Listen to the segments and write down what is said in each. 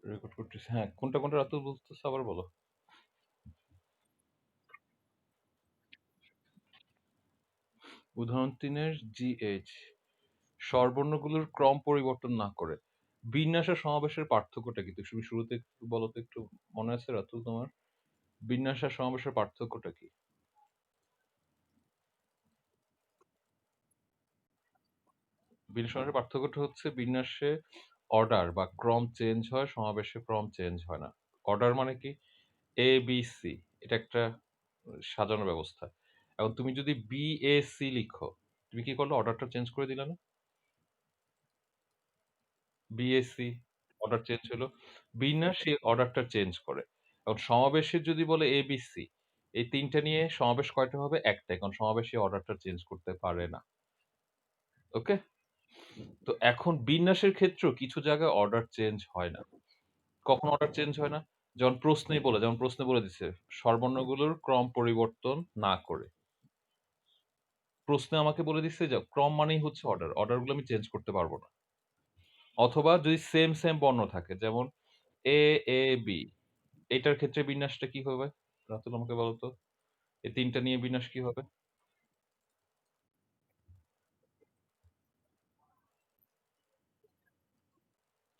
Record করতেছি। হ্যাঁ, কোনটা কোনটা রাতুল বলতেছে আবার বলো। উদাহরণ 3-এর GH স্বরবর্ণগুলোর ক্রম পরিবর্তন না করে বিন্যাস আর সমাবেশের পার্থক্যটা কি? তুমি শুরুতে একটু বলো তো, একটু মনে আছে রাতুল তোমার? বিন্যাস আর সমাবেশের পার্থক্যটা কি? বিন্যাস সমাবেশের পার্থক্যটা হচ্ছে বিন্যাসে অর্ডার বা ক্রম চেঞ্জ হয়, সমাবেশে ক্রম চেঞ্জ হয় না। অর্ডার মানে কি? ABC, এটা একটা সাজানো ব্যবস্থা। এখন তুমি যদি BAC লিখো, তুমি কি করলে? অর্ডারটা চেঞ্জ করে দিলে না? বিএসসি অর্ডার চেঞ্জ হলো। বিন্যাস সেই অর্ডারটা চেঞ্জ করে। এখন সমাবেশের যদি বলে এবিসি, এই ৩ টা নিয়ে সমাবেশ কয়টা হবে? একটাই। কারণ সমাবেশ এই অর্ডারটা চেঞ্জ করতে পারে না। ওকে? তো এখন বিন্যাসের ক্ষেত্রেও কিছু জায়গায় অর্ডার চেঞ্জ হয় না। কখন অর্ডার চেঞ্জ হয় না? যেমন প্রশ্নে বলে দিছে স্বরবর্ণগুলোর ক্রম পরিবর্তন না করে। প্রশ্নে আমাকে বলে দিচ্ছে যে ক্রম মানেই হচ্ছে অর্ডার। অর্ডারগুলো আমি চেঞ্জ করতে পারব না। অথবা যদি সেম বর্ণ থাকে, যেমন এ, এ, বি, এটার ক্ষেত্রে বিন্যাসটা কি হবে? রাতুল আমাকে বলো তো। এই ৩ টা নিয়ে বিন্যাস কি হবে?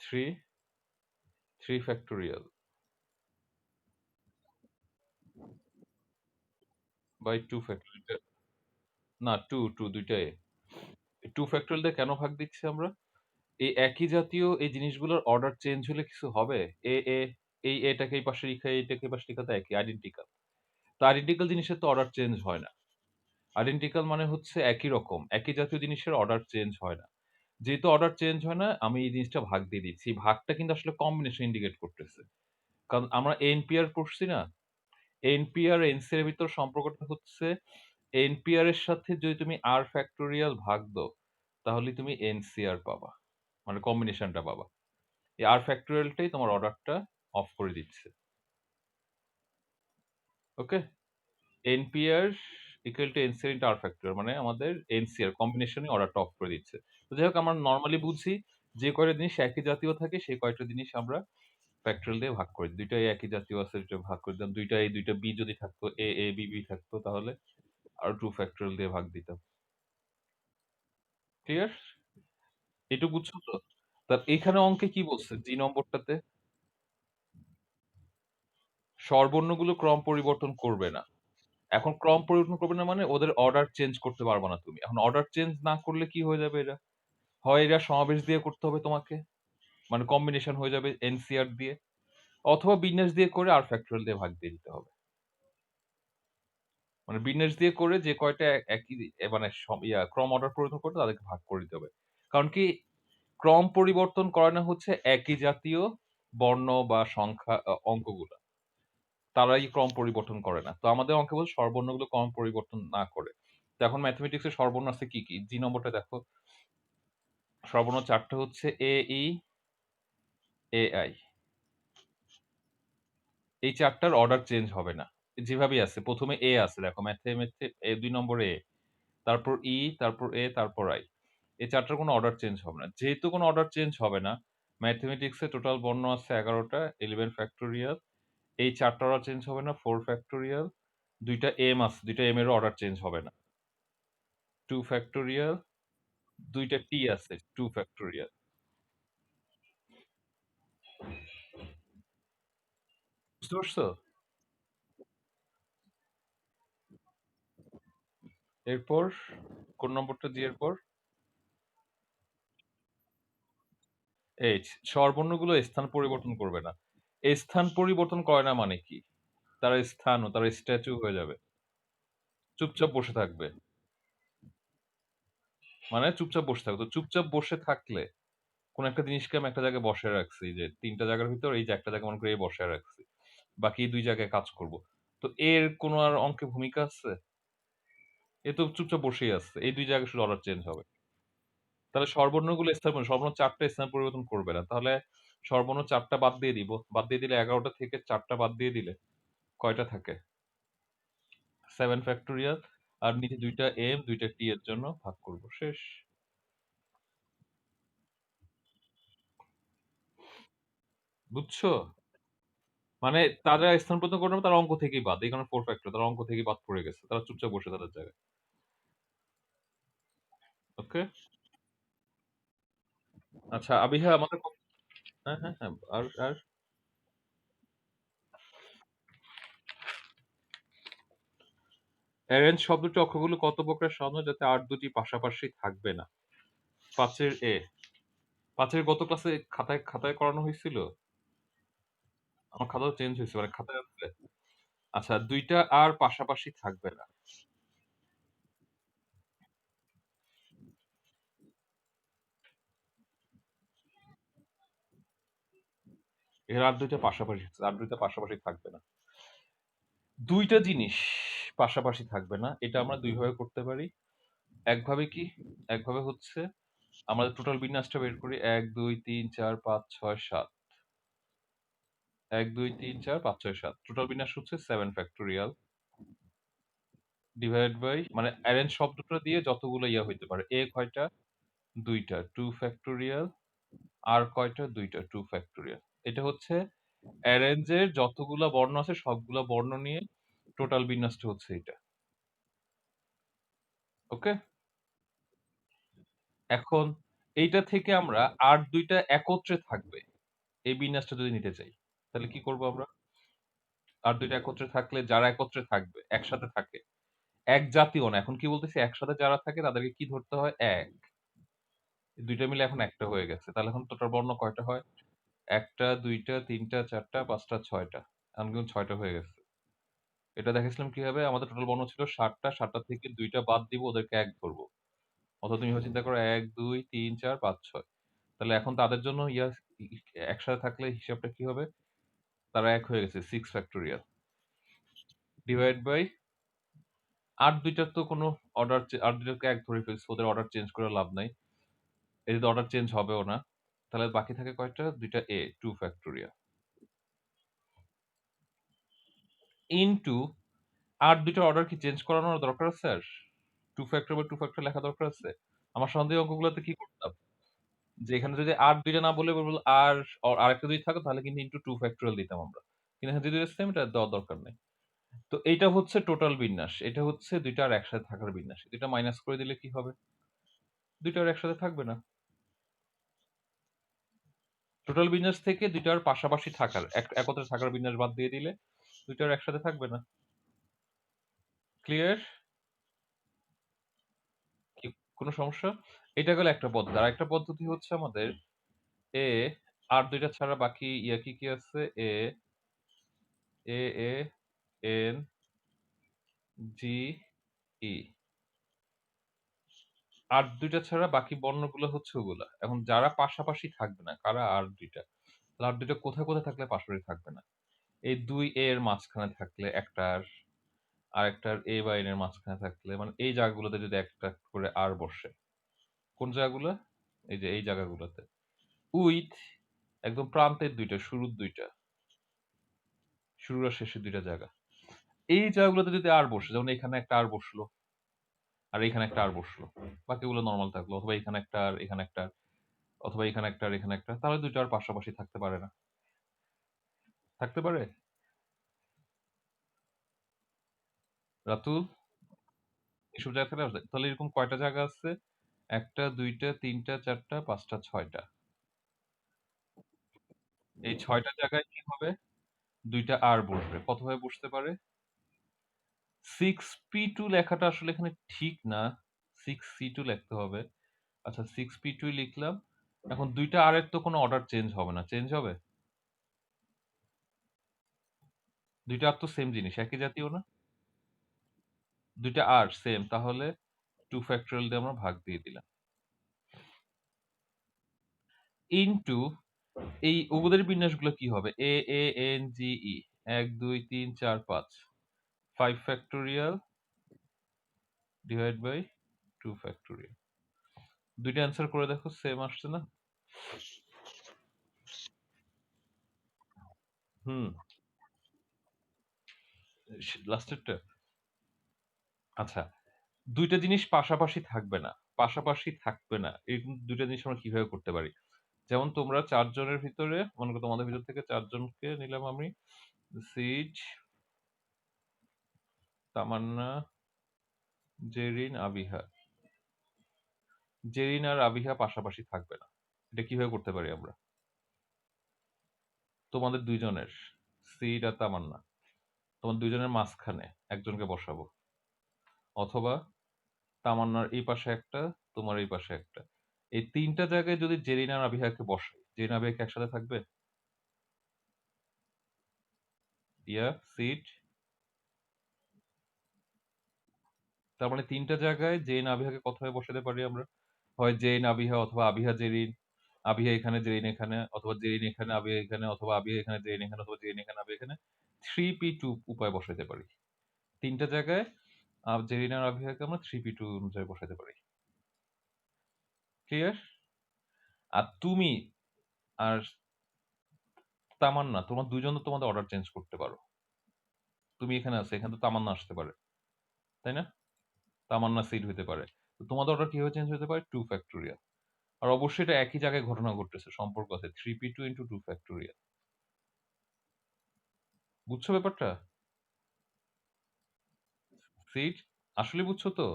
3 ফ্যাক্টোরিয়াল বাই 2 ফ্যাক্টোরিয়াল। না, 2 দুইটা এ। 2 ফ্যাক্টোরিয়াল দিয়ে কেন ভাগ দিচ্ছি আমরা? এই একই জাতীয় এই জিনিসগুলোর অর্ডার চেঞ্জ হলে কিছু হবে? এ এই এটাকে এই পাশে লিখা, এইটাকে এই পাশে লিখা তো একই, আইডেন্টিক্যাল। তো আইডেন্টিক্যাল জিনিসের তো অর্ডার চেঞ্জ হয় না। আইডেন্টিক্যাল মানে হচ্ছে একই রকম। একই জাতীয় জিনিসের অর্ডার চেঞ্জ হয় না। যেহেতু অর্ডার চেঞ্জ হয় না, আমি এই জিনিসটা ভাগ দিয়ে দিচ্ছি। এই ভাগটা কিন্তু আসলে কম্বিনেশন ইন্ডিকেট করতেছে। কারণ আমরা এনপিআর পড়ছি না? এনপিআর এনসি এর ভিতর সম্পর্কটা হচ্ছে এনপিআর এর সাথে যদি তুমি আর ফ্যাক্টোরিয়াল ভাগ দাও, তাহলে তুমি এনসিআর পাবা। মানে কম্বিনেশনটা পাবা। এই আর ফ্যাক্টোরিয়ালটাই তোমার অর্ডারটা অফ করে দিচ্ছে। Okay? NPr equal to nCr into r factorial, মানে আমাদের এনসিআর কম্বিনেশনে অর্ডারটা অফ করে দিচ্ছে। তো যাই হোক, আমরা নরমালি বুঝি যে কয়টা জিনিস একই জাতীয় থাকে সেই কয়টা জিনিস আমরা ফ্যাক্টরিয়াল দিয়ে ভাগ করে দিই। ২ টাই একই জাতীয় আছে, ২ টা ভাগ করে দিলাম। ২ টা A, ২ টা B যদি থাকতো, A, B, B থাকতো, তাহলে আরো 2 ফ্যাক্টরিয়াল দিয়ে ভাগ দিতাম। ক্লিয়ার? এটুকু বুঝছো তো? তা এখানে অঙ্কে কি বলছে জি নম্বরটাতে? স্বরবর্ণগুলো ক্রম পরিবর্তন করবে না। এখন ক্রম পরিবর্তন করবে না মানে ওদের অর্ডার চেঞ্জ করতে পারবা না তুমি। এখন অর্ডার চেঞ্জ না করলে কি হয়ে যাবে এরা? হয় এরা সমাবেশ দিয়ে করতে হবে তোমাকে, মানে কম্বিনেশন হয়ে যাবে এনসিআর দিয়ে, অথবা বিন্যাস দিয়ে করে আর ফ্যাক্টরিয়াল দিয়ে ভাগ দিয়ে দিতে হবে। মানে বিন্যাস দিয়ে করে যে কয়টা একই মানে ক্রম অর্ডার পরিবর্তন করতে তাদেরকে ভাগ করে দিতে হবে। কারণ কি? ক্রম পরিবর্তন করে না হচ্ছে একই জাতীয় বর্ণ বা সংখ্যা অঙ্কগুলা। তারাই ক্রম পরিবর্তন করে না। তো আমাদের অঙ্কে বলছে স্বরবর্ণগুলো ক্রম পরিবর্তন না করে। তো এখন ম্যাথমেটিক্স এর স্বরবর্ণ আছে কি, কি? জি নম্বরটা দেখো। স্বরবর্ণ ৪ টা হচ্ছে এ, ই, এ, আই। এই ৪ টার অর্ডার চেঞ্জ হবে না। যেভাবেই আছে। ১ম এ আছে দেখো, ম্যাথে ২ নম্বরে এ। তারপর ই, তারপর এ, তারপর আই। এই ৪ টার কোনো অর্ডার চেঞ্জ হবে না। যেহেতু কোনো অর্ডার চেঞ্জ হবে না, ম্যাথমেটিক্সে টোটাল বর্ণ আছে ১১ টা, 11 ফ্যাক্টোরিয়াল। এই ৪ টা অর্ডার চেঞ্জ হবে না, 4 ফ্যাক্টোরিয়াল। ২ টা এম আছে, ২ টা এম এরও অর্ডার চেঞ্জ হবে না। 2 ফ্যাক্টোরিয়াল, ২ টা টি আছে, 2 ফ্যাক্টোরিয়াল। বুঝতে পারছো? এরপর কোন নম্বরটা জি এর পর? এইচ স্বরবর্ণগুলো স্থান পরিবর্তন করবে না। স্থান পরিবর্তন করে না মানে কি? তারা স্ট্যাচু হয়ে যাবে। চুপচাপ বসে থাকবে। মানে চুপচাপ বসে থাকবে। তো চুপচাপ বসে থাকলে কোন একটা জিনিসকে আমি একটা জায়গায় বসায় রাখছি, যে ৩ টা জায়গার ভিতর এই যে একটা জায়গায় মনে করি এই বসায় রাখছি। বাকি ২ জায়গায় কাজ করব। তো এর কোন আর অঙ্কে ভূমিকা আছে? এ তো চুপচাপ বসেই আছে। এই ২ জায়গায় শুধু অর্ডার চেঞ্জ হবে। তাহলে সর্বর্ণগুলো সর্বর্ণ ৪ টা স্থান পরিবর্তন করবে না। তাহলে সর্বর্ণ ৪ টা বাদ দিয়ে দিব। বাদ দিয়ে দিলে ১১ টা থেকে ৪ টা বাদ দিয়ে দিলে কয়টা থাকে? 7 ফ্যাক্টোরিয়াল। আর নিচে ২ টা এম, ২ টা টি এর জন্য ভাগ করব। শেষ। বুঝছো? মানে তারা স্থান পরিবর্তন করবে তারা অঙ্ক থেকেই বাদ। এই কারণে 4 ফ্যাক্টর তারা অঙ্ক থেকেই বাদ পড়ে গেছে। তারা চুপচাপ বসে তাদের জায়গায়। ওকে? আচ্ছা আবিহা আমাদের হ্যাঁ, হ্যাঁ, হ্যাঁ। আর অ্যারেঞ্জ শব্দটি অক্ষরগুলো কত প্রকার সাজানো যাতে আর দুটি পাশাপাশি থাকবে না? ৫ এর এ। ৫ এর গত ক্লাসে খাতায় করানো হয়েছিল? আমার খাতাও চেঞ্জ হয়েছে। মানে খাতায় আছে? আচ্ছা ২ টা আর পাশাপাশি থাকবে না। এর আর ২ টা পাশাপাশি আছে। আর ২ টা পাশাপাশি থাকবে না। ২ টা জিনিস পাশাপাশি থাকবে না। এটা আমরা ২ ভাবে করতে পারি। একভাবে কি? একভাবে হচ্ছে আমাদের টোটাল বিন্যাসটা বের করি ১, ২, ৩, ৪, ৫, ৬, ৭। ১, ২, ৩, ৪, ৫, ৬, ৭। টোটাল বিন্যাস হচ্ছে 7 ফ্যাক্টোরিয়াল ডিভাইড বাই মানে অ্যারেঞ্জ শব্দটা দিয়ে যতগুলো ইয়া হইতে পারে। এ কয়টা? ২ টা। 2 ফ্যাক্টোরিয়াল আর কয়টা? ২ টা। 2 ফ্যাক্টোরিয়াল। এটা হচ্ছে অ্যারেঞ্জ এর যতগুলা বর্ণ আছে সবগুলা বর্ণ নিয়ে টোটাল বিন্যাসটা হচ্ছে এটা। ওকে? এখন এইটা থেকে আমরা আর ২ টা একত্রে থাকবে। এই বিন্যাসটা যদি নিতে চাই, তাহলে কি করব আমরা? আর ২ টা একত্রে থাকলে যারা একত্রে থাকবে, একসাথে থাকে। এক জাতীয় না। এখন কি বলতেছি একসাথে যারা থাকে তাদেরকে কি ধরতে হয়? ১। ২ টা মিলে এখন একটা হয়ে গেছে। তাহলে এখন টোটাল বর্ণ কয়টা হয়? ১ টা, ২ টা, ৩ টা, ৪ টা, ৫ টা, ৬ টা। এখন কিন্তু ৬ টা হয়ে গেছে। এটা দেখেছিলাম কিভাবে? আমাদের টোটাল বর্ণ ছিল ৭ টা। ৭ টা থেকে ২ টা বাদ দিব, ওদেরকে ১ ধরব। অথবা তুমি এভাবে চিন্তা করো ১, ২, ৩, ৪, ৫, ৬। তাহলে এখন তাদের জন্য একসাথে থাকলে হিসাবটা কি হবে? তারা ১ হয়ে গেছে 6 ফ্যাক্টোরিয়াল। ডিভাইড বাই আর ২ টার তো কোনো আর ২ টাকে ১ ধরে ফেলছি। ওদের অর্ডার চেঞ্জ করে লাভ নাই। এদের অর্ডার চেঞ্জ হবেও না। তাহলে বাকি থাকে কয়টা? ২ টা 2 ফ্যাক্টোরিয়াল। ইনটু আর ২ টার অর্ডার কি চেঞ্জ করানোর দরকার আছে আর? 2 ফ্যাক্টর বা 2 ফ্যাক্টর লেখা দরকার আছে? আমার সন্দেহ অঙ্কগুলোতে কি করতাম? যে এখানে যদি আর ২ টা না বলে আর আরেকটা যদি থাকতো তাহলে কিন্তু ইনটু 2 ফ্যাক্টোরিয়াল দিতাম আমরা। কিন্তু এখানে যেহেতু সেম এটা দেওয়ার দরকার নেই। তো এইটা হচ্ছে টোটাল বিন্যাস। এটা হচ্ছে ২ টা আর একসাথে থাকার বিন্যাস। এটা মাইনাস করে দিলে কি হবে? ২ টা আর একসাথে থাকবে না। টোটাল বিন্যাস থেকে ২ টার পাশাপাশি থাকার একত্রে থাকার বিন্যাস বাদ দিয়ে দিলে ২ টার একসাথে থাকবে না। ক্লিয়ার? কি কোন সমস্যা? এটা গেল একটা পদ্ধতি। আরেকটা পদ্ধতি হচ্ছে আমাদের এ আর ২ টা ছাড়া বাকি কি আছে? এ, এ, এন, জি, ই। আর ২ টা ছাড়া বাকি বর্ণগুলো হচ্ছে ওগুলা। এখন যারা পাশাপাশি থাকবে না, কারা আর ২ টা? তাহলে আর ২ টা কোথায় থাকলে পাশাপাশি থাকবে না? এই ২ এ এর মাঝখানে থাকলে একটার, আরেকটার এ বা এন এর মাঝখানে থাকলে মানে এই জায়গাগুলোতে যদি একটা করে আর বসে। কোন জায়গাগুলো? এই যে এই জায়গাগুলোতে। উইথ একদম প্রান্তের ২ টা, শুরুর ২ টা। শুরুর আর শেষের ২ টা জায়গা। এই জায়গাগুলোতে যদি আর বসে, যেমন এখানে একটা আর বসলো, আর এখানে একটা আর বসলো। বাকিগুলো নরমাল থাকলো। অথবা এখানে একটা আর, এখানে একটা আর, অথবা এখানে একটা আর, এখানে একটা। তাহলে ২ টা আর পাশাপাশি থাকতে পারে না। থাকতে পারে? রাতুল? এসব জায়গা থাকলে তাহলে এরকম কয়টা জায়গা আছে? ১ টা, ২ টা, ৩ টা, ৪ টা, ৫ টা, ৬ টা। এই ৬ টা জায়গায় কি হবে? ২ টা আর বসবে। কতভাবে বসতে পারে? 6p2 লেখাটা আসলে এখানে ঠিক না। 6c2 লিখতে হবে। আচ্ছা 6p2 লিখলাম। এখন ২ টা আর এর তো কোনো অর্ডার চেঞ্জ হবে না। চেঞ্জ হবে? ২ টা আর তো সেম জিনিস। একই জাতীয় না? ২ টা আর সেম। তাহলে 2 ফ্যাক্টোরিয়াল দিয়ে আমরা ভাগ দিয়ে দিলাম। ইনটু এই ওদের বিন্যাসগুলো কি হবে? A, A, N, G, E. ১, ২, ৩, ৪, ৫। 5 factorial divide by 2 factorial. ২ টা অ্যান্সার করে দেখো সেম আসছে না? হুম। লাস্টেরটা? আচ্ছা। ২ টা জিনিস পাশাপাশি থাকবে না। পাশাপাশি থাকবে না। এরকম ২ টা জিনিস আমরা কিভাবে করতে পারি? যেমন তোমরা ৪ জনের ভিতরে মনে করো তোমাদের ভিতর থেকে ৪ জনকে নিলাম আমি। সিজ, তামান্না, জেরিন, আবিহা। জেরিন আর আবিহা পাশাপাশি থাকবে না। এটা কিভাবে করতে পারি আমরা? তোমাদের ২ জনের, সিড আর তামান্না। তোমাদের ২ জনের মাঝখানে একজনকে বসাবো। অথবা তামান্নার এই পাশে একটা, তোমার এই পাশে একটা। এই ৩ টা জায়গায় যদি জেরিন আর আবিহাকে বসাই, জেরিন আবিহা কি একসাথে থাকবে? ইয়া, সিড। তার মানে ৩ টা জায়গায় জেরিন আবিহাকে কথায় বসাতে পারি আমরা। হয় জেরিন আবিহা অথবা আবিহা জেরিন। আবিহা এখানে, জেরিন এখানে, অথবা জেরিন এখানে, আবিহা এখানে, অথবা আবিহা এখানে, জেরিন এখানে, অথবা জেরিন এখানে, আবিহা এখানে। 3p2 উপায়ে বসাইতে পারি। ৩ টা জায়গায় জেরিন আর আবিহাকে আমরা 3p2 অনুযায়ী বসাতে পারি। ক্লিয়ার? আর তুমি আর তামান্না, তোমার ২ জন তো তোমাদের অর্ডার চেঞ্জ করতে পারো। তুমি এখানে আছো, এখানে তো তামান্না আসতে পারে। তাই না? তামান্না সিড হইতে পারে। তো তোমাদের অর্ডার কিভাবে চেঞ্জ হতে পারে? 2 ফ্যাক্টোরিয়াল। আর অবশ্যই এটা একই জায়গায় ঘটনা ঘটতেছে, সম্পর্ক আছে। 3p2 into 2 factorial. বুঝছো ব্যাপারটা? সিড, আসলে বুঝছো তো?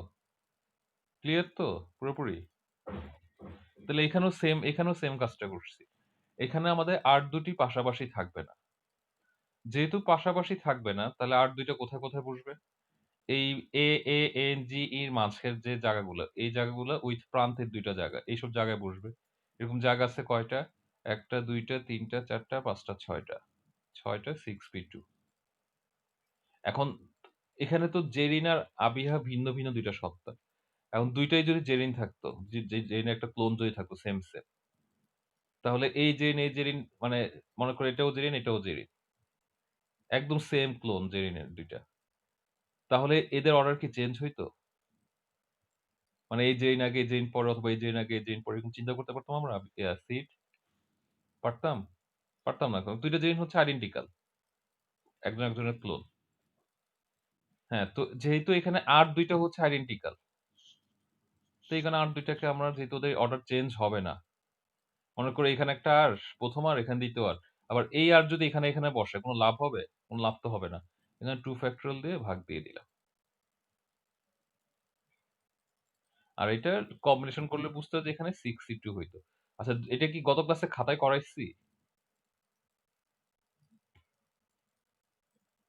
ক্লিয়ার তো পুরোপুরি? তাহলে এখানেও সেম কাজটা করছি। এখানে আমাদের আর ২ টি পাশাপাশি থাকবে না। যেহেতু পাশাপাশি থাকবে না, তাহলে আর ২ টা কোথায়, কোথায় বসবে? এই এ, এ, এন, জি, ইর মাঝের যে জায়গাগুলো, এই জায়গাগুলো উইথ প্রান্তের ২ টা জায়গা। এইসব জায়গায় বসবে। এরকম জায়গা আছে কয়টা? ১ টা, ২ টা, ৩ টা, ৪ টা, ৫ টা, ৬ টা। ৬ টা 6p2। এখন এখানে তো জেরিন আর আবিহা ভিন্ন, ভিন্ন ২ টা সত্তা। এখন ২ টাই যদি জেরিন থাকতো, জেরিনের একটা ক্লোন যদি থাকতো সেম, তাহলে এই জেরিন, এই জেরিন মানে মনে করো এটাও জেরিন, এটাও জেরিন। একদম সেম ক্লোন জেরিনের ২ টা। তাহলে এদের অর্ডার কি চেঞ্জ হইতো? মানে এই জেরিন আগে, এই জেরিন পরে, অথবা এই জেরিন আগে, এই জেরিন পরে, এরকম চিন্তা করতে পারতাম আমরা? সিড পারতাম? পারতাম না। কারণ ২ টা জেরিন হচ্ছে আইডেন্টিক্যাল। একজন একজনের ক্লোন। হ্যাঁ, তো যেহেতু এখানে আর ২ টা হচ্ছে আইডেন্টিক্যাল, তো এখানে আর ২ টাকে আমরা যেহেতু ওদের অর্ডার চেঞ্জ হবে না। মনে করো এখানে একটা আর, ১ম আর, এখানে ২য় আর। আবার এই আর যদি এখানে বসে, কোন লাভ হবে? কোন লাভ তো হবে না। এখানে 2 ফ্যাক্টোরিয়াল দিয়ে ভাগ দিয়ে দিলাম। আর এটার কম্বিনেশন করলে বুঝতে যে এখানে 6c2 হইতো। আচ্ছা, এটা কি গত ক্লাসে খাতায় করাইছি?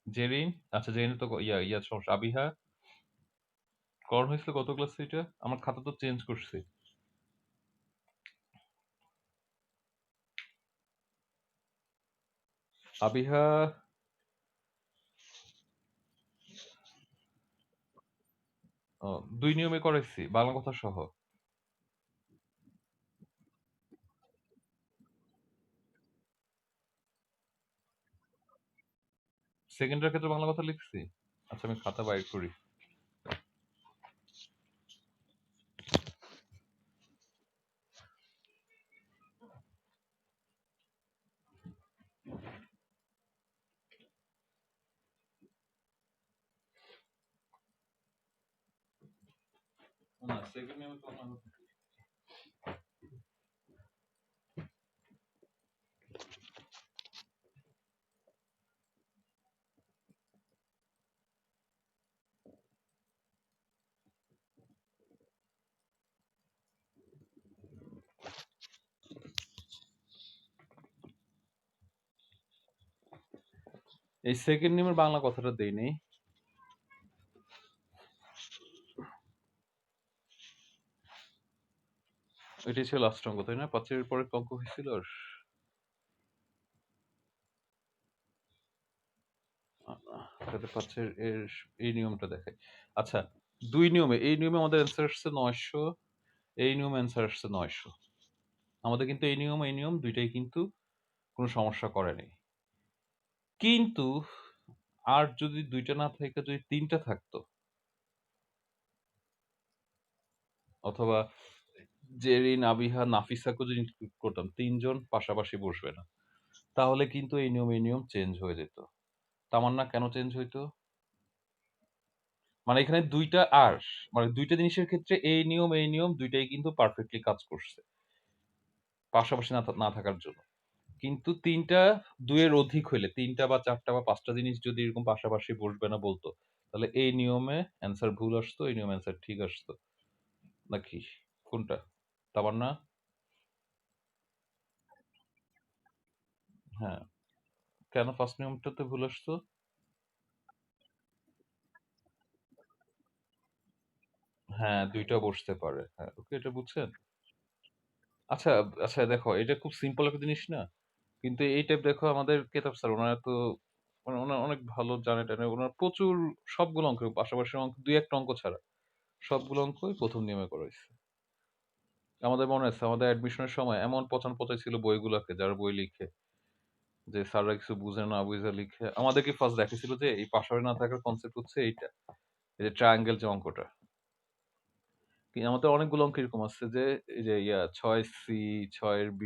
জেরিন, আচ্ছা জেরিন তো ইয়া সমস্যা। আবিহা করানো হয়েছিল গত ক্লাসে এটা? আমার খাতা তো চেঞ্জ করছি। আবিহা ২ নিয়মে করাইছি, বাংলা কথা সহ। সেকেন্ডের ক্ষেত্রে বাংলা কথা লিখছি? আচ্ছা, আমি খাতা বাইর করি। না, সেকেন্ড নিয়মে তো বাংলা কথা। এই সেকেন্ড নিয়মের বাংলা কথাটা দেই নেই। এটাই ছিল লাস্ট অঙ্ক, তাই না? ৫ এর পরে অঙ্ক হয়েছিল আর? তাহলে ৫ এর এই নিয়মটা দেখাই। আচ্ছা, ২ নিয়মে, এই নিয়মে আমাদের অ্যান্সার আসছে ৯০০, এই নিয়মে অ্যান্সার আসছে ৯০০। আমাদের কিন্তু এই নিয়ম ২ টাই কিন্তু কোন সমস্যা করে নাই। কিন্তু আর যদি ২ টা না থাইকা যদি ৩ টা থাকতো, অথবা জেরিন, আবিহা, নাফিসাকেও যদি ইনক্লুড করতাম, ৩ জন পাশাপাশি বসবে না। তাহলে কিন্তু এই নিয়ম চেঞ্জ হয়ে যেত। তামান্না কেন চেঞ্জ হইতো? মানে এখানে ২ টা আর, মানে ২ টা জিনিসের ক্ষেত্রে এই নিয়ম ২ টাই কিন্তু পারফেক্টলি কাজ করছে। পাশাপাশি না থাকার জন্য। কিন্তু ৩ টা ২ এর অধিক হইলে ৩ টা বা ৪ টা বা ৫ টা জিনিস যদি এরকম পাশাপাশি বসবে না বলত, তাহলে এই নিয়মে অ্যান্সার ভুল আসতো, এই নিয়মে অ্যান্সার ঠিক আসতো। নাকি? কোনটা? তামান্না? হ্যাঁ। কেন ফার্স্ট নিয়মটাতে ভুল আসতো? হ্যাঁ, ২ টা বসতে পারে। হ্যাঁ, ওকে এটা বুঝছেন? আচ্ছা, আচ্ছা দেখো এটা খুব সিম্পল একটা জিনিস না? কিন্তু এই টাইপ দেখো আমাদের কেতাব স্যার উনারা তো মানে উনারা অনেক ভালো জানে-টানে উনার প্রচুর সবগুলো অঙ্ক পাশাপাশি অঙ্ক ২-১ টা অঙ্ক ছাড়া। সবগুলো অঙ্কই ১ম নিয়মে করাইছে। আমাদের মনে আছে আমাদের অ্যাডমিশনের সময় এমন পচান-পচাইছিল বইগুলাকে যারা বই লিখে, যে স্যাররা কিছু বুঝে না বুইঝা লিখে। আমাদেরকে ফার্স্ট দেখাইছিল যে এই পাশাপাশি না থাকার কনসেপ্ট হচ্ছে এইটা। এই যে ট্রায়াঙ্গেল যে অঙ্কটা। আমাদের অনেকগুলো অঙ্ক এরকম আছে যে এই যে ৬C, ৬ এর B,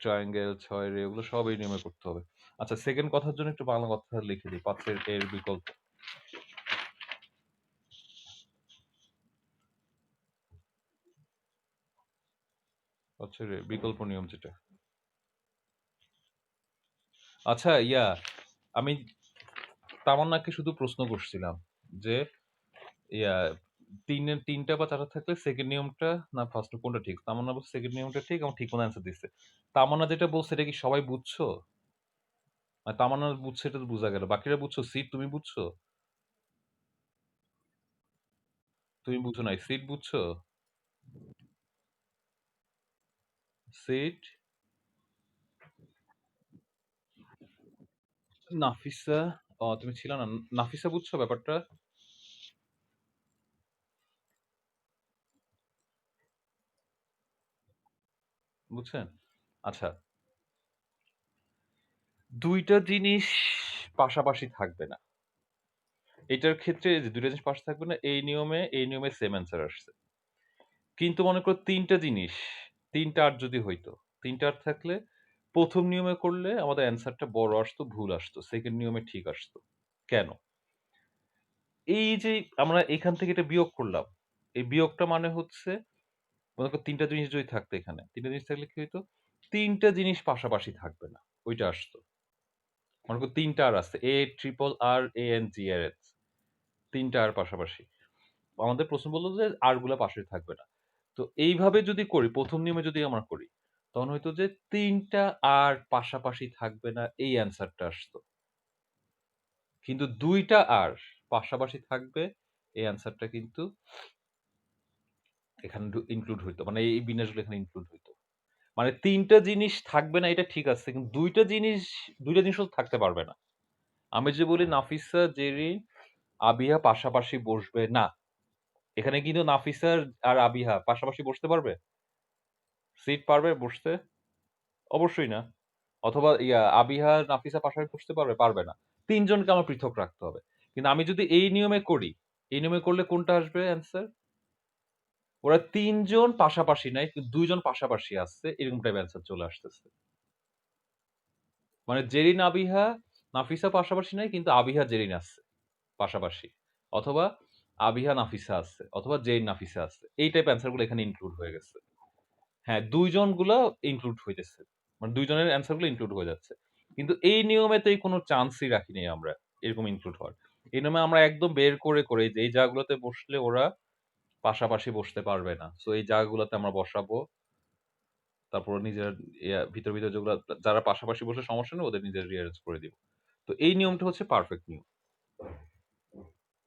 ট্রায়াঙ্গেল, ৬ এর এগুলো সব এই নিয়মে করতে হবে। আচ্ছা 2nd কথার জন্য একটু বাংলা কথা লিখে দিই। ৫ এর এর বিকল্প। ৫ এর বিকল্প নিয়ম যেটা। আচ্ছা আমি তামান্নাকে শুধু প্রশ্ন করছিলাম যে ইয়া ৩ টা বা ৪ টা থাকলে 2nd নিয়মটা না 1st কোনটা ঠিক? তামান্না বলছে 2nd নিয়মটা ঠিক এবং ঠিক মতো অ্যান্সার দিছে। তামান্না যেটা বলছে এটা কি সবাই বুঝছো? তামান্না বুঝছে এটা তো বুঝা গেল। বাকিরা বুঝছো? সিড তুমি বুঝছো? তুমি বুঝো নাই। সিড বুঝছো? সিড, নাফিসা তুমি ছিল না। নাফিসা বুঝছো ব্যাপারটা? বুঝছেন? আচ্ছা, ২ টা জিনিস পাশাপাশি থাকবে না। এটার ক্ষেত্রে যে ২ টা জিনিস পাশে থাকবে না এই নিয়মে সেম অ্যান্সার আসছে। কিন্তু মনে করো ৩ টা জিনিস, ৩ টা ৮ যদি হইতো। ৩ টা ৮ থাকলে ১ম নিয়মে করলে আমাদের অ্যান্সারটা বড় আসতো, ভুল আসতো। 2nd নিয়মে ঠিক আসতো। কেন? এই যে আমরা এখান থেকে এটা বিয়োগ করলাম। এই বিয়োগটা মানে হচ্ছে মনে করো ৩ টা জিনিস যদি থাকতো এখানে। ৩ টা জিনিস থাকলে কি হইতো? ৩ টা জিনিস পাশাপাশি থাকবে না। ওইটা আসতো। মনে করো ৩ টা আর আছে। A, triple R, A and G আর S ৩ টা আর পাশাপাশি। আমাদের প্রশ্ন বলল যে আর গুলা পাশে থাকবে না। তো এইভাবে যদি করি, ১ম নিয়মে যদি আমরা করি, তখন হইতো যে ৩ টা আর পাশাপাশি থাকবে না এই অ্যান্সারটা আসতো। কিন্তু ২ টা আর পাশাপাশি থাকবে এই অ্যান্সারটা কিন্তু এখানে ইনক্লুড হইতো। মানে এই বিন্যাসগুলো এখানে ইনক্লুড হইতো। মানে ৩ টা জিনিস থাকবে না এটা ঠিক আছে। কিন্তু ২ টা জিনিসও থাকতে পারবে না। আমি যে বলি নাফিসা, জেরিন, আবিহা পাশাপাশি বসবে না। এখানে কিন্তু নাফিসা আর আবিহা পাশাপাশি বসতে পারবে? সিট পারবে বসতে? অবশ্যই না। অথবা আবিহা, নাফিসা পাশাপাশি বসতে পারবে? পারবে না। ৩ জনকে আমার পৃথক রাখতে হবে। কিন্তু আমি যদি এই নিয়মে করি, এই নিয়মে করলে কোনটা আসবে অ্যান্সার? ওরা ৩ জন পাশাপাশি নাই, কিন্তু ২ জন পাশাপাশি আছে। এরকম টাইপ অ্যান্সার চলে আসতেছে। মানে জেরিন, আবিহা, নাফিসা পাশাপাশি নাই কিন্তু আবিহা, জেরিন আছে পাশাপাশি। অথবা আবিহা, নাফিসা আছে। অথবা জেরিন, নাফিসা আছে। এই টাইপ অ্যান্সার গুলো এখানে ইনক্লুড হয়ে গেছে। হ্যাঁ, ২ জন গুলা ইনক্লুড হইতেছে। মানে ২ জনের অ্যান্সার গুলো ইনক্লুড হয়ে যাচ্ছে। কিন্তু এই নিয়মেতেই কোনো চান্সই রাখি নাই আমরা এরকম ইনক্লুড হওয়ার। এই নিয়মে আমরা একদম বের করে যে এই জায়গাগুলোতে বসলে ওরা পাশাপাশি বসতে পারবে না। সো এই জায়গাগুলোতে আমরা বসাবো। তারপর নিজের ভিতর যেগুলা যারা পাশাপাশি বসলে সমস্যা নেই ওদের নিজের রিঅ্যারেঞ্জ করে দিব। তো এই নিয়মটা হচ্ছে পারফেক্ট নিয়ম।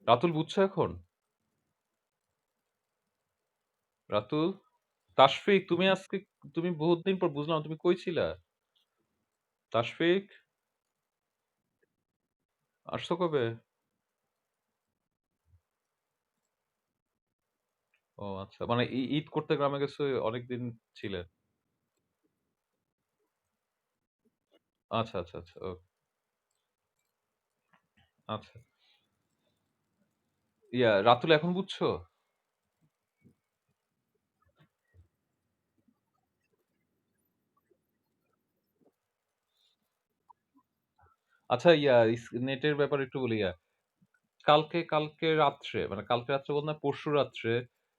রাতুল বুঝছো এখন? রাতুল? তাশফিক তুমি বহুত দিন পর বুঝলাম তুমি কই ছিলা? তাশফিক? আসছো কবে? ও আচ্ছা। মানে ঈদ করতে গ্রামে গেছো অনেকদিন ছিলে? আচ্ছা। আচ্ছা। রাতুল এখন বুঝছো? আচ্ছা নেটের ব্যাপারে একটু বলি কালকে রাত্রে মানে কালকে রাত্রে বলতে না পরশু রাত্রে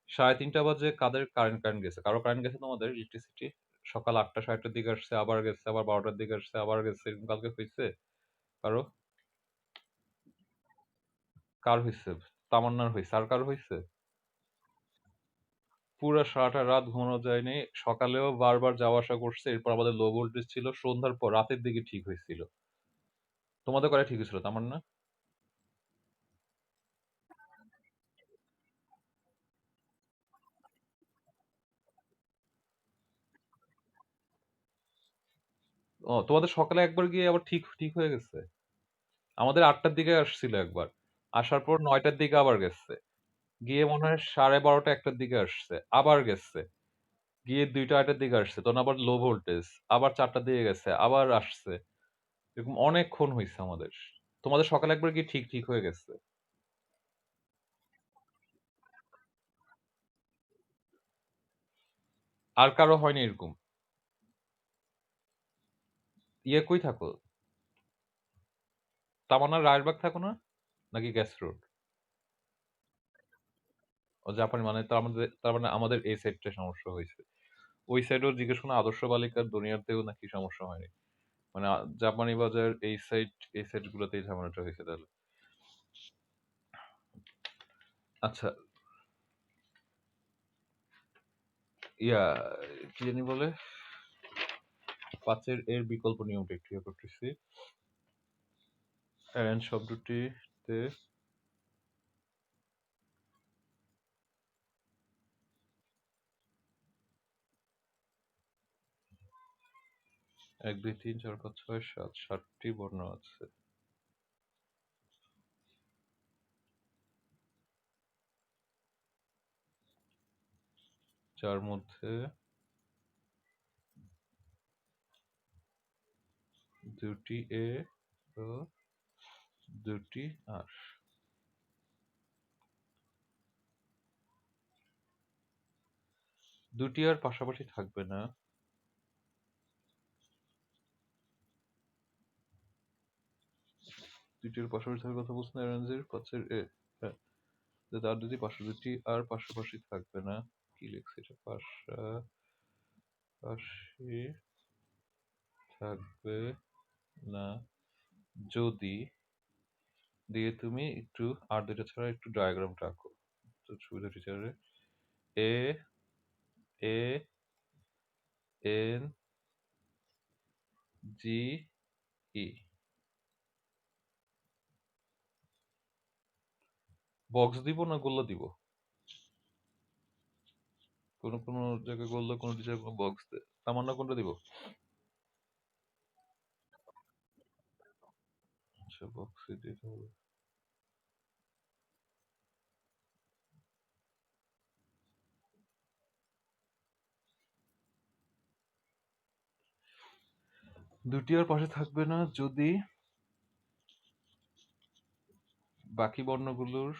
3:30 বাজে কাদের কারেন্ট গেছে? কারো কারেন্ট গেছে তোমাদের ইলেকট্রিসিটি? সকাল 8:00 টা 60:00 টার দিকে আসছে, আবার গেছে, আবার 12:00 টার দিকে আসছে, আবার গেছে। এরকম কালকে হইছে কারো? কার হইছে? তামান্নার হইছে। আর কারো হইছে? পুরা সারাটা রাত ঘুমানো যায়নি। সকালেও বারবার যাওয়া আসা করছে। এরপর আমাদের লো ভোল্টেজ ছিল। সন্ধ্যার পর রাতের দিকে ঠিক হইছিল। তোমাদের কয়টায় ঠিক হইছিল তামান্না? ও তোমাদের সকালে একবার গিয়ে আবার ঠিক ঠিক হয়ে গেছে? আমাদের 8:00 টার দিকে আসছিল একবার। আসার পর 9:00 টার দিকে আবার গেছে। গিয়ে মনে হয় 12:30 1 টার দিকে আসছে। আবার গেছে। গিয়ে 2টা 2:30 টার দিকে আসছে। তখন আবার লো ভোল্টেজ। আবার 4 টার দিকে গেছে। আবার আসছে। এরকম অনেকক্ষণ হইছে আমাদের। তোমাদের সকালে একবার গিয়ে ঠিক হয়ে গেছে। আর কারো হয়নি এরকম? ইয়ে কই থাকো? তামান্নার রায়েরবাগ থাকো না? নাকি গ্যাস রোড? ও জাপানি মানে তার মানে আমাদের এই সাইডটায় সমস্যা হইছে। ওই সাইডেও জিজ্ঞেস করো না আদর্শ বালিকার দুনিয়াতেও নাকি সমস্যা হয়নি। মানে জাপানি বাজার এই সাইড গুলোতেই ঝামেলাটা হয়েছে তাহলে। আচ্ছা, ইয়া কি জানি বলে? ৫ এর বিকল্প নিয়মটা একটু ইয়ে করতেছি। অ্যারেঞ্জ শব্দটিতে ১, ২, ৩, ৪, ৫, ৬, ৭ ৭টি বর্ণ আছে। যার মধ্যে ২টি এ ও ২টি আর। ২টি আর পাশাপাশি থাকবে না। ২টি আর পাশাপাশি থাকার কথা বলছেন অ্যারেঞ্জের ৫ এর এ। হ্যাঁ, আর ২টি আর পাশাপাশি থাকবে না। কি লিখছি এটা? পাশাপাশি থাকবে না যদি দিয়ে তুমি একটু আর ২টা ছাড়া একটু ডায়াগ্রামটা আঁকো। তো সুবিধা টিচারের। এ, A, N, G, E. Box দিব না গোল্লা দিব? কোনো জায়গায় গোল্লা, কোনো টিচার কোনো বক্স দেয়। তামান্না কোনটা দিব? আচ্ছা বক্সই দিতে হবে। দুটি আর পাশে থাকবে না যদি বাকি বর্ণগুলোর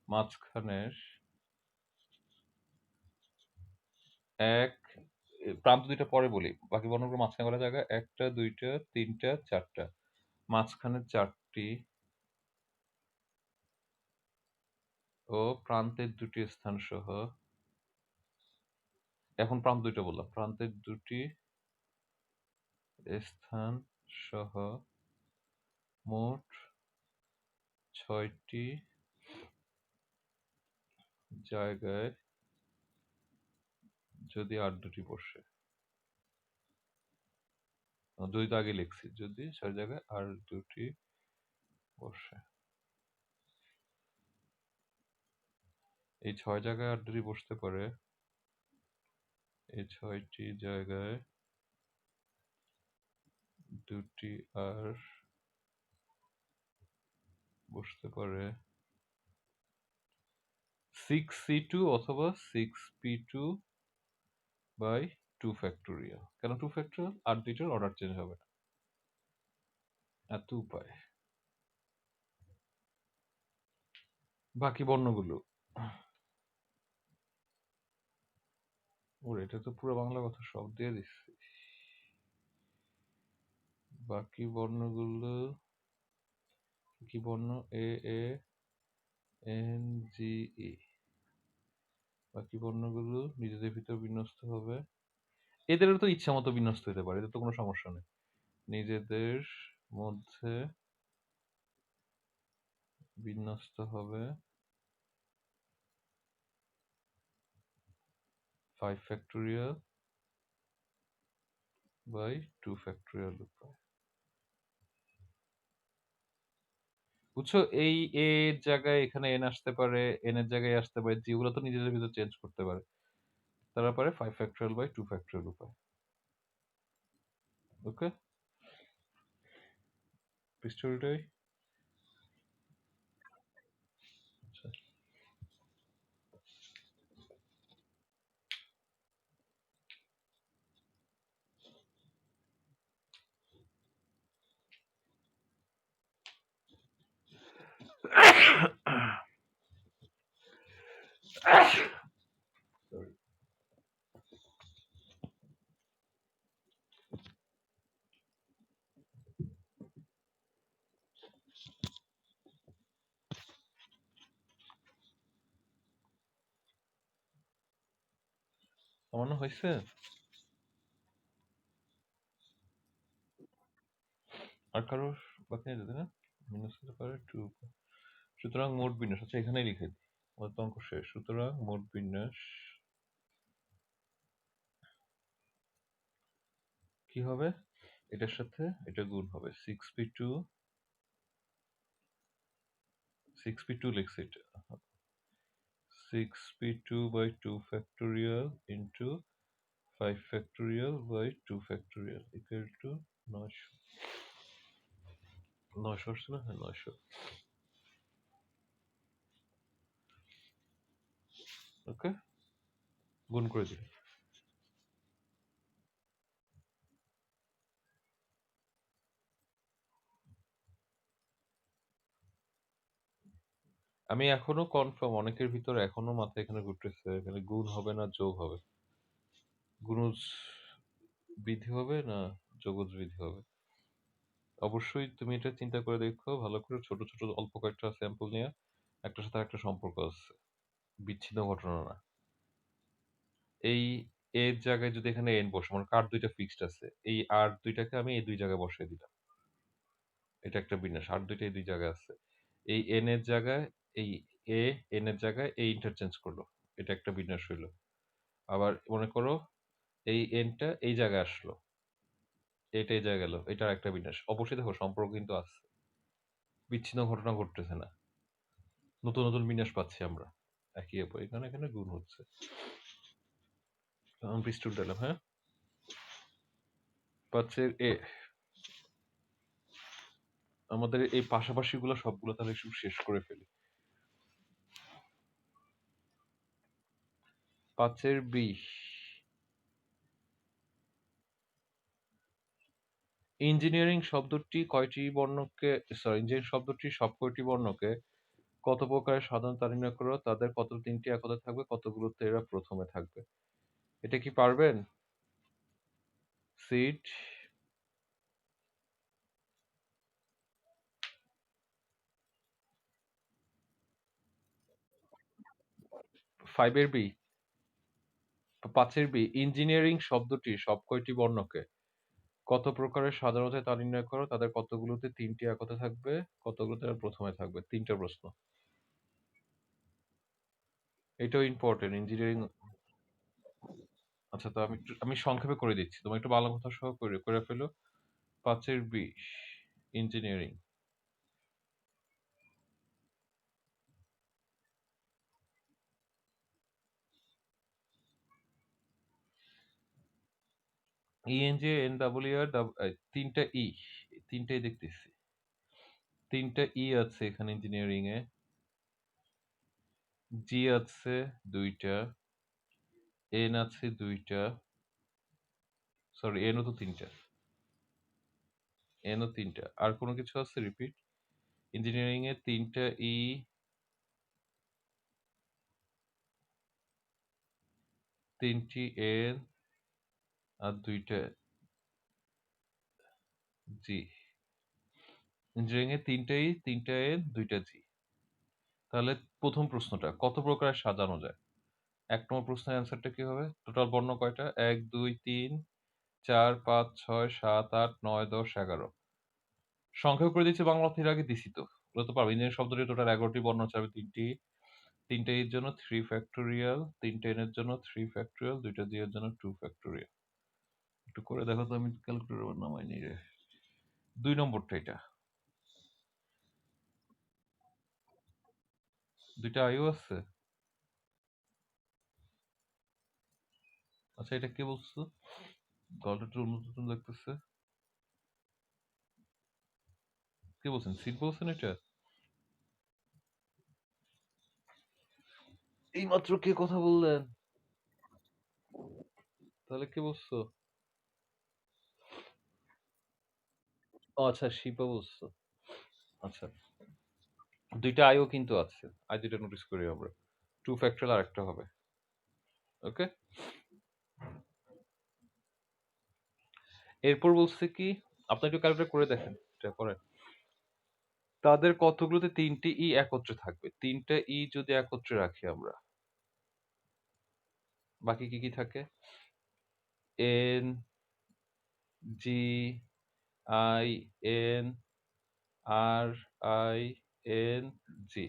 মাঝখানের এক প্রান্ত দুইটা পরে বলি। বাকি বর্ণগুলোর মাঝখানে করা জায়গা ১ টা ২ টা ৩ টা ৪ টা। মাঝখানের ৪টি ও প্রান্তের ২টি স্থান সহ এখন প্রান্ত ২ টা বললাম। প্রান্তের ২টি স্থান সহ মোট ৬টি জায়গায় যদি আর ২টি বসে। ২ তো আগে লিখছি। যদি ৬ জায়গায় আর ২টি বসে। এই ৬ জায়গায় আর ২টি বসতে পারে। এই ৬টি জায়গায় ২টি আর বসতে পারে 6c2 অথবা 6p2/2 ফ্যাক্টোরিয়াল। কেন 2 ফ্যাক্টোরিয়াল? আর ২টার অর্ডার চেঞ্জ হবে না। এত উপায়। বাকি বর্ণগুলো। ওরে এটা তো পুরো বাংলা কথা সব দিয়ে দিচ্ছি। বাকি বর্ণগুলো কি বর্ণ? এ এ এন জি ই। বাকি বর্ণগুলো নিজেদের ভিতর বিন্যস্ত হবে। এদেরও তো ইচ্ছা মতো বিন্যস্ত হতে পারে, এদের তো কোনো সমস্যা নেই। নিজেদের মধ্যে বিন্যস্ত হবে 5 ফ্যাক্টোরিয়াল বাই 2 ফ্যাক্টোরিয়াল উপায়। বুঝছো, এই এ এর জায়গায় এখানে এন আসতে পারে, এন এর জায়গায় আসতে পারে, যেগুলো তো নিজেদের ভিতর চেঞ্জ করতে পারে, তারা পারে 5 ফ্যাক্টোরিয়াল বাই 2 ফ্যাক্টোরিয়াল উপায়। ওকে, পিস্টলটাই আচ্ছা। Sorry. সামান্য হয়েছে। আর কারো বাকি নেই তাই না? বিন্যাস হতে পারে 2। সুতরাং মোট বিন্যাস, আচ্ছা এখানেই লিখে দিই, আমাদের তো অঙ্ক শেষ। সুতরাং মোট বিন্যাস কি হবে? এটার সাথে এটা গুণ হবে 6p2, 6p2 লিখছি এটা, 6p2 by 2 factorial into 5 factorial by 2 factorial equal to 900। 900 আসছে না? হ্যাঁ 900। ওকে, গুণ করে দিই। আমি এখনো কনফার্ম, অনেকের ভিতর এখনো মাথায় এখানে ঘুরতেছে এখানে গুণ হবে না যোগ হবে, গুণজ বিধি হবে না যোগজ বিধি হবে। অবশ্যই তুমি এটা চিন্তা করে দেখো ভালো করে, ছোট ছোট অল্প কয়েকটা স্যাম্পল নিয়ে একটার সাথে একটা সম্পর্ক আছে, বিচ্ছিন্ন ঘটনা না। এই এর জায়গায় যদি এখানে এন বসে, মানে কার দুইটা ফিক্সড আছে, এই আর দুইটাকে আমি এই দুই জায়গায় বসিয়ে দিলাম, এটা একটা বিন্যাস। আর দুইটা এই দুই জায়গায় আছে, এই এন এর জায়গায় এই এ, এন এর জায়গায় এই ইন্টারচেঞ্জ করলো, এটা একটা বিন্যাস হইলো। আবার মনে করো এই এনটা এই জায়গায় আসলো, এটা এই জায়গায় গেল, এটা একটা বিন্যাস। অবশ্যই দেখো সম্পর্ক কিন্তু আছে, বিচ্ছিন্ন ঘটনা ঘটতেছে না, নতুন নতুন বিন্যাস পাচ্ছি আমরা একই অপর, এখানে এখানে গুণ হচ্ছে। এখন পিস্টুল দিলাম, হ্যাঁ পাচ্ছের এ। আমাদের এই পাশাপাশি গুলো সবগুলো তাহলে একটু শেষ করে ফেলি। 5 বি, ইঞ্জিনিয়ারিং শব্দটি কয়টি বর্ণকে, সরি ইঞ্জিনিয়ারিং শব্দটি সব কয়টি বর্ণকে কত প্রকারের সাধারণ তালিকা নির্ণয় করো, তাদের কত তিনটি একতা থাকবে, কতগুলোতে এরা প্রথমে থাকবে। এটা কি পারবেন? সিট, ফাইভের বি, 5 বি, ইঞ্জিনিয়ারিং শব্দটি সব কয়টি বর্ণকে কত প্রকারের সাধারণত তা নির্ণয় করো, তাদের কতগুলোতে তিনটি একতা থাকবে, কতগুলোতে এরা প্রথমে থাকবে। 3টা প্রশ্ন, এটাও ইম্পর্টেন্ট ইঞ্জিনিয়ারিং। আচ্ছা তো আমি সংক্ষেপে করে দিচ্ছি, তোমার একটু বাংলা কথা সহ করে করে ফেলো। 5 B, engineering. E N J N W আর 3টা ই, 3টাই দেখতেছি, 3টা ই আছে এখানে ইঞ্জিনিয়ারিং এ, জি আছে 2টা, এন আছে 2টা, সরি এনও তো 3টা, এনও 3টা। আর কোনো কিছু আছে রিপিট? ইঞ্জিনিয়ারিং এ 3টা ই, 3টি এন আর 2টা জি। ইঞ্জিনিয়ারিং এ ৩ টা ই, ৩ টা এন, ২ টা জি। তাহলে ১ম প্রশ্নটা কত প্রকারে সাজানো যায়? ১ নম্বর প্রশ্নের অ্যান্সারটা কি হবে? টোটাল বর্ণ কয়টা? ১, ২, ৩, ৪, ৫, ৬, ৭, ৮, ৯, ১০, ১১ সংক্ষেপ করে দিচ্ছি বাংলা অর্থ এর আগে দিছি তো। ওগুলো তো পারবে। ইঞ্জিনিয়ারিং শব্দটির টোটাল ১১ টি বর্ণ আছে। ৩ টা এর জন্য 3 ফ্যাক্টোরিয়াল, ৩ টা এন এর জন্য 3 ফ্যাক্টোরিয়াল, ২ টা জি এর জন্য 2 ফ্যাক্টোরিয়াল। একটু করে দেখো তো, আমি ক্যালকুলেটর আবার নামাইনি রে। ২ নম্বরটা এটা। ২ টা আইও আছে? আচ্ছা, এটা কে বলছো? গলাটা একটু নতুন লাগতেছে। কে বলছেন? সিড বলছেন এটা? এইমাত্র কে কথা বললেন? তাহলে কে বলছো? ও আচ্ছা, শিপা বলছো। আচ্ছা। ২ টা আইও কিন্তু আছে। আই ২ টা নোটিস করি আমরা। 2 ফ্যাক্টরিয়াল আরেকটা হবে। ওকে? এরপর বলছে কি, আপনি একটু ক্যালকুলেট করে দেখেন। এটা করেন। তাদের কতগুলোতে ৩ টি ই একত্রে থাকবে? ৩ টা ই যদি একত্রে রাখি আমরা, বাকি কি থাকে? N, G, I, N, R, I, N, G.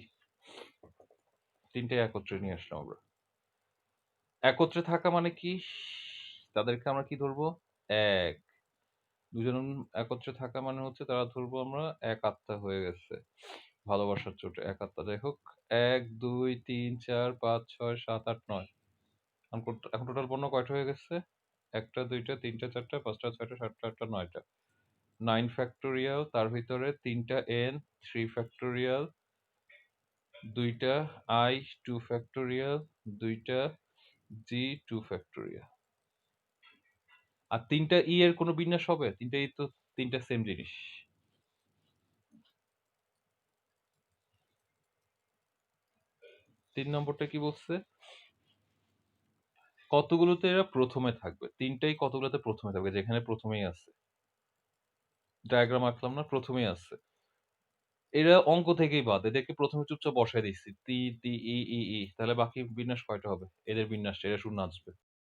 ৩ টাই একত্রে নিয়ে আসলাম আমরা। একত্রে থাকা মানে কি? তাদেরকে আমরা কি ধরবো? ১। ২ জন একত্রে থাকা মানে হচ্ছে তারা ধরবো আমরা এক আত্মা হয়ে গেছে। ভালোবাসার চোটে এক আত্মা। যাই হোক, ১, ২, ৩, ৪, ৫, ৬, ৭, ৮, ৯। এখন টোটাল পণ্য কয়টা হয়ে গেছে? ১ টা, ২ টা, ৩ টা, ৪ টা, ৫ টা, ৬ টা, ৭ টা, ৮ টা, ৯ টা। 9 ফ্যাক্টোরিয়াল, তার ভিতরে ৩ টা n, 3 ফ্যাক্টোরিয়াল, ২ টা i, 2 ফ্যাক্টোরিয়াল, ২ টা g, 2 ফ্যাক্টোরিয়াল। আর ৩ টা e এর কোনো বিন্যাস হবে? ৩ টা e তো ৩ টা সেম জিনিস। ৩ নম্বরটা কি বলছে? কতগুলোতে এরা প্রথমে থাকবে? ৩ টাই কতগুলোতে প্রথমে থাকবে? যেখানে প্রথমেই আছে। ডায়াগ্রাম আঁকলাম না? প্রথমেই আছে। এরা অঙ্ক থেকেই বাদ। এদেরকে প্রথমে চুপচাপ বসায় দিচ্ছি। তি, তি, ই, ই, ই। তাহলে বাকি বিন্যাস কয়টা হবে? এদের বিন্যাসটা, এরা শুধু নাচবে।